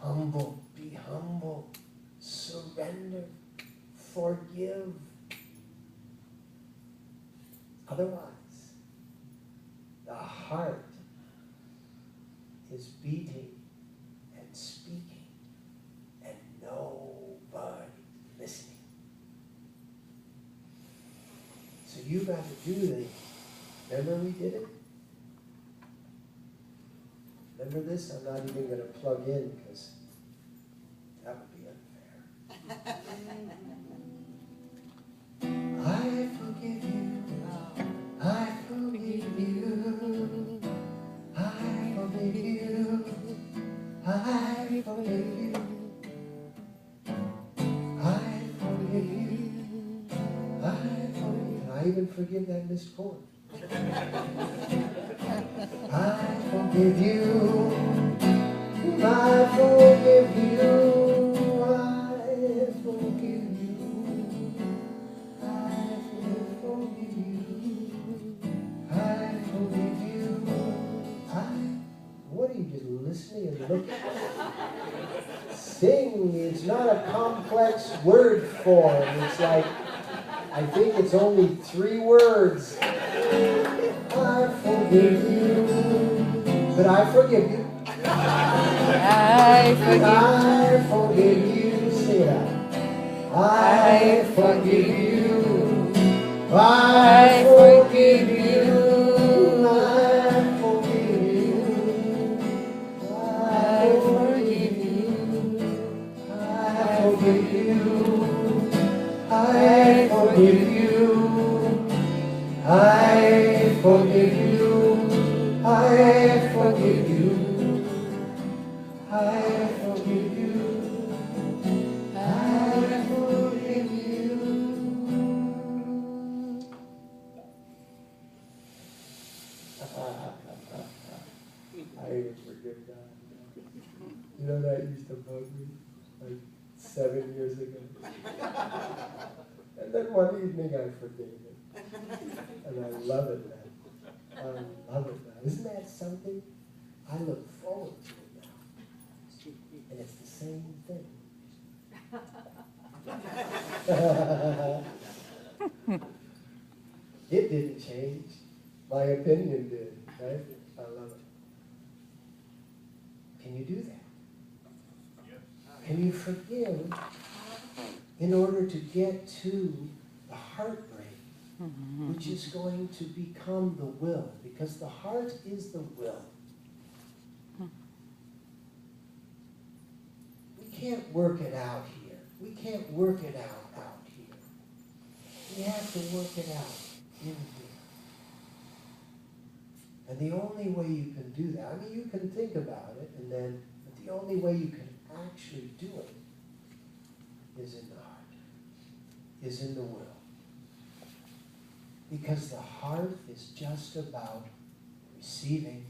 Humble. Be humble. Surrender. Forgive. Otherwise, the heart is beating and speaking and nobody listening. So you got to do the, remember we did it? Remember this? I'm not even going to plug in because that would be unfair. I forgive you. I forgive you. I forgive you. I forgive you. I forgive you. I forgive you. I even forgive that missed chord. I forgive you. I forgive you. I forgive you. I forgive you. I forgive you. What are you just listening and looking? Sing. It's not a complex word form. It's like, I think it's only 3 words. I forgive you. But I forgive you. I forgive you. I forgive you. Say that. I forgive you. I forgive you. I forgive you. I forgive you. I forgive you. I forgive you. I forgive you. I forgive you. I forgive you. I forgive you. I even forgive God. You know that used to bug me like 7 years ago. And then one evening I forgave it. And I love it now. I love it now. Isn't that something? I look forward to it now. And it's the same thing. It didn't change. My opinion did, right? I love it. Can you do that? Can you forgive in order to get to the heartbreak, which is going to become the will? Because the heart is the will. We can't work it out here. We can't work it out here. We have to work it out in here. And the only way you can do that, I mean, you can think about it, and then, but the only way you can actually do it is in the heart, is in the will. Because the heart is just about receiving,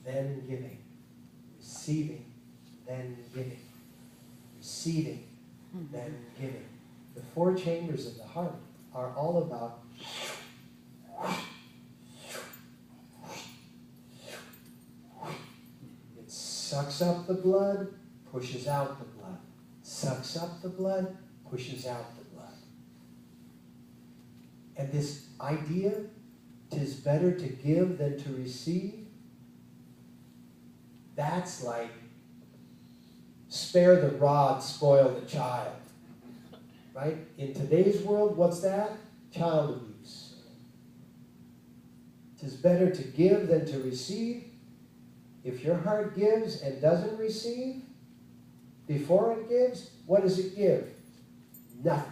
then giving. Receiving, then giving. Receiving, then giving. The 4 chambers of the heart are all about it sucks up the blood, pushes out the blood. Sucks up the blood, pushes out the blood. And this idea, 'tis better to give than to receive, that's like spare the rod, spoil the child. Right? In today's world, what's that? Child abuse. 'Tis better to give than to receive. If your heart gives and doesn't receive, before it gives, what does it give? Nothing.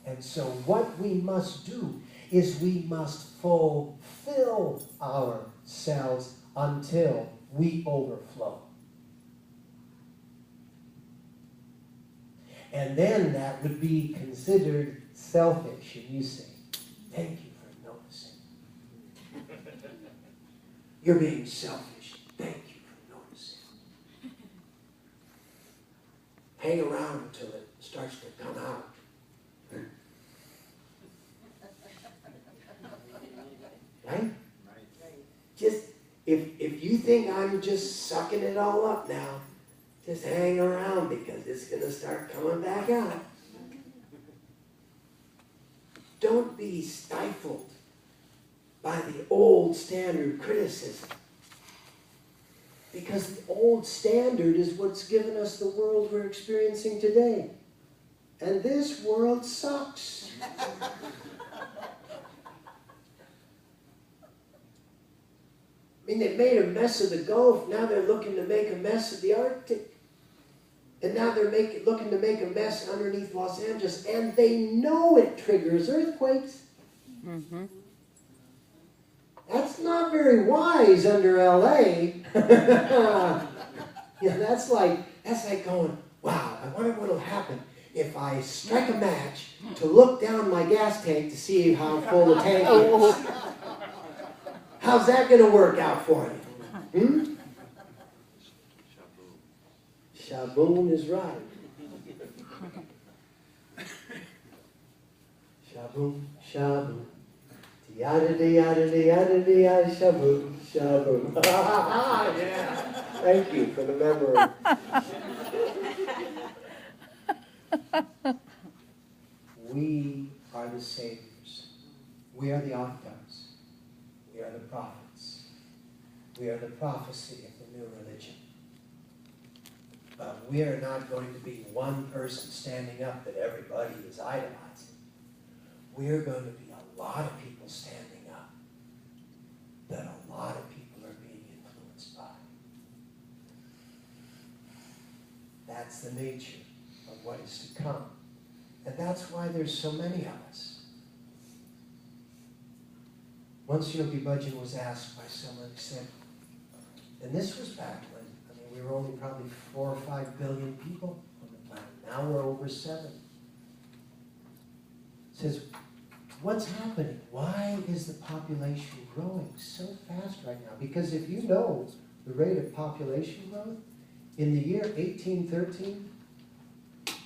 And so what we must do is we must fulfill ourselves until we overflow. And then that would be considered selfish. And you say, thank you for noticing. You're being selfish. Thank you for noticing. Hang around until it starts to come out. Right? Just If you think I'm just sucking it all up now, just hang around because it's going to start coming back out. Don't be stifled by the old standard criticism. Because the old standard is what's given us the world we're experiencing today. And this world sucks. I mean, they've made a mess of the Gulf. Now they're looking to make a mess of the Arctic. And now they're looking to make a mess underneath Los Angeles. And they know it triggers earthquakes. Mm-hmm. That's not very wise under LA. That's like going, wow, I wonder what will happen if I strike a match to look down my gas tank to see how full the tank is. How's that going to work out for you? Hmm? Shaboom is right. Shaboom, shaboom. Yada yada yada yada shaboom, shaboom. Yeah. Thank you for the memory. We are the saviors. We are the Avtars. We are the prophets. We are the prophecy of the new religion. But we are not going to be one person standing up that everybody is idolizing. We are going to be a lot of people standing up that a lot of people are being influenced by. That's the nature of what is to come. And that's why there's so many of us. Once Yogi Bhajan was asked by someone who said, and this was back when, we were only probably 4 or 5 billion people on the planet. Now we're over 7. Says, what's happening? Why is the population growing so fast right now? Because if you know the rate of population growth, in the year 1813,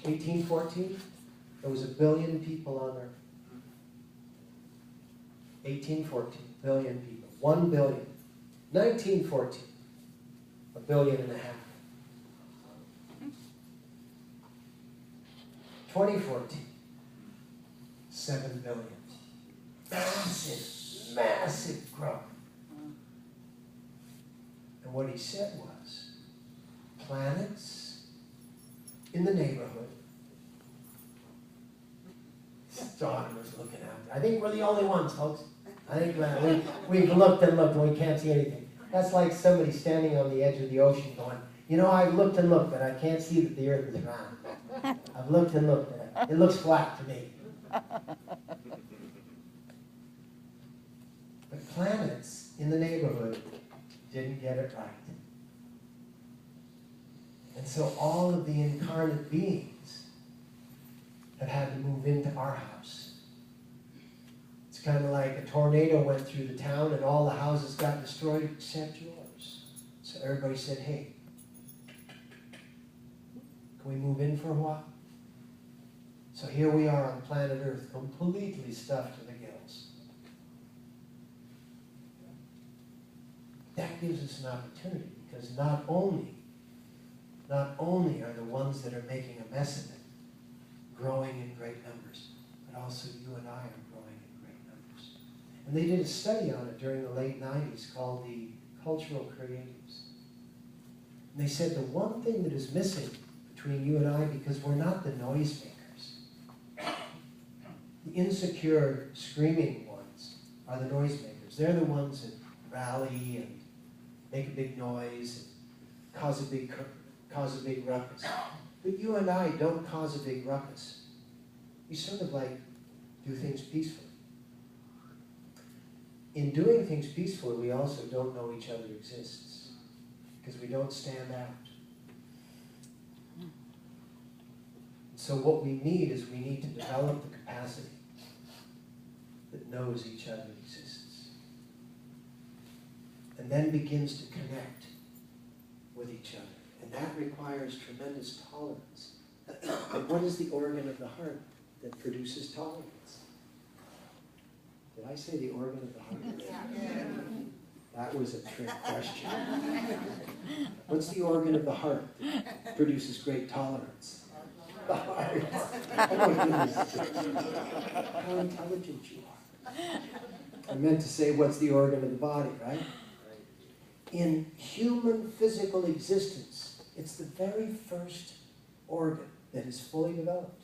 1814, there was 1 billion people on Earth. 1814, billion people. 1 billion. 1914, 1.5 billion. 2014, 7 billion. Massive, massive growth. And what he said was, planets in the neighborhood. His daughter was looking out. I think we're the only ones, folks. I think we've looked and looked and we can't see anything. That's like somebody standing on the edge of the ocean going, you know, I've looked and looked, but I can't see that the earth is round. I've looked and looked, and it looks flat to me. But planets in the neighborhood didn't get it right. And so all of the incarnate beings have had to move into our house. It's kind of like a tornado went through the town and all the houses got destroyed except yours. So everybody said, hey, can we move in for a while? So here we are on planet Earth, completely stuffed to the gills. That gives us an opportunity, because not only are the ones that are making a mess of it growing in great numbers, but also you and I are growing in great numbers. And they did a study on it during the late 90s called the Cultural Creatives. And they said the one thing that is missing between you and I, because we're not the noisemakers. The insecure, screaming ones are the noisemakers. They're the ones that rally and make a big noise and cause a big ruckus. But you and I don't cause a big ruckus. We sort of like do things peacefully. In doing things peacefully, we also don't know each other exists, because we don't stand out. So what we need is we need to develop the capacity that knows each other exists, and then begins to connect with each other. And that requires tremendous tolerance. And what is the organ of the heart that produces tolerance? Did I say the organ of the heart? Yeah. That was a trick question. What's the organ of the heart that produces great tolerance? The heart. Oh my goodness. How intelligent you are. I meant to say, what's the organ of the body, right? In human physical existence, it's the very first organ that is fully developed.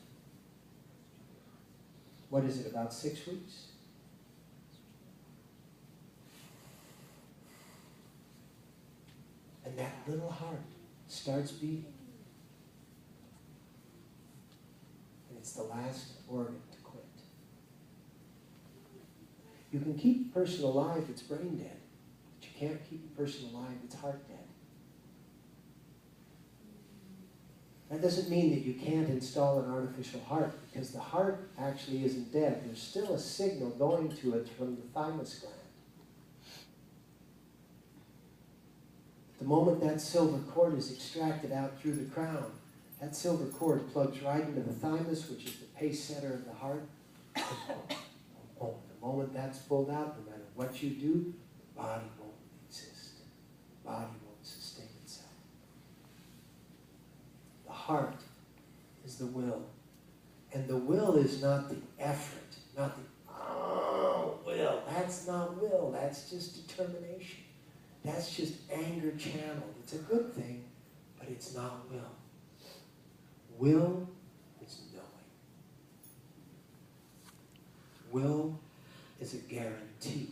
What is it, about 6 weeks? And that little heart starts beating. And it's the last organ to quit. You can keep a person alive that's brain dead, but you can't keep a person alive that's heart dead. That doesn't mean that you can't install an artificial heart, because the heart actually isn't dead. There's still a signal going to it from the thymus gland. The moment that silver cord is extracted out through the crown, that silver cord plugs right into the thymus, which is the pace setter of the heart. The moment that's pulled out, no matter what you do, the body won't exist. The body won't sustain itself. The heart is the will. And the will is not the effort, not the, will. That's not will. That's just determination. That's just anger channeled. It's a good thing, but it's not will. Will is knowing. Will is a guarantee.